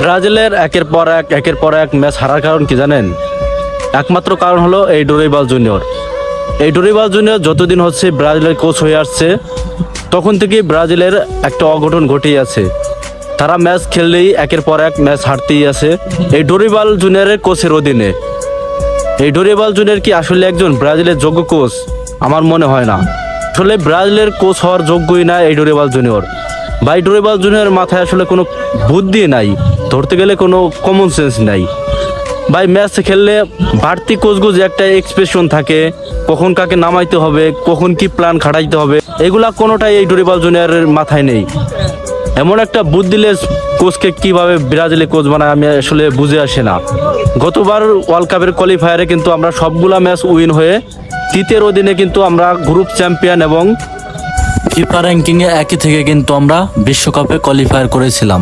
ব্রাজিলের একের পর এক ম্যাচ হারার কারণ কি জানেন? একমাত্র কারণ হলো এই ডোরিবাল জুনিয়র। এই ডোরিবাল জুনিয়র যতদিন হচ্ছে ব্রাজিলের কোচ হয়ে আসছে, তখন থেকেই ব্রাজিলের একটা অঘটন ঘটেই আছে। তারা ম্যাচ খেললেই একের পর এক ম্যাচ হারতেই আছে এই ডোরিবাল জুনিয়রের কোচের অধীনে। এই ডোরিবাল জুনিয়র কি আসলে একজন ব্রাজিলের যোগ্য কোচ? আমার মনে হয় না। আসলে ব্রাজিলের কোচ হওয়ার যোগ্যই না এই ডোরিবাল জুনিয়র। ভাই, ডোরিবাল জুনিয়রের মাথায় আসলে কোনো বুদ্ধি নাই, ধরতে গেলে কোনো কমন সেন্স নাই। ভাই, ম্যাচ খেললে বাড়তি কোচগুজ একটা এক্সপ্রেশন থাকে, কখন কাকে নামাইতে হবে, কখন কি প্ল্যান খাটাইতে হবে, এগুলা কোনোটাই এই ডোরিবাল জুনিয়রের মাথায় নেই। এমন একটা বুদ্ধিলেস কোচকে কিভাবে ব্রাজিলে কোচ বানায় আমি আসলে বুঝে আসে না। গতবার ওয়ার্ল্ড কাপের কোয়ালিফায়ারে কিন্তু আমরা সবগুলা ম্যাচ উইন হয়ে তৃতীয় অধীনে কিন্তু আমরা গ্রুপ চ্যাম্পিয়ন এবং ফিফা র্যাঙ্কিংয়ে একই থেকে কিন্তু আমরা বিশ্বকাপে কোয়ালিফায়ার করেছিলাম।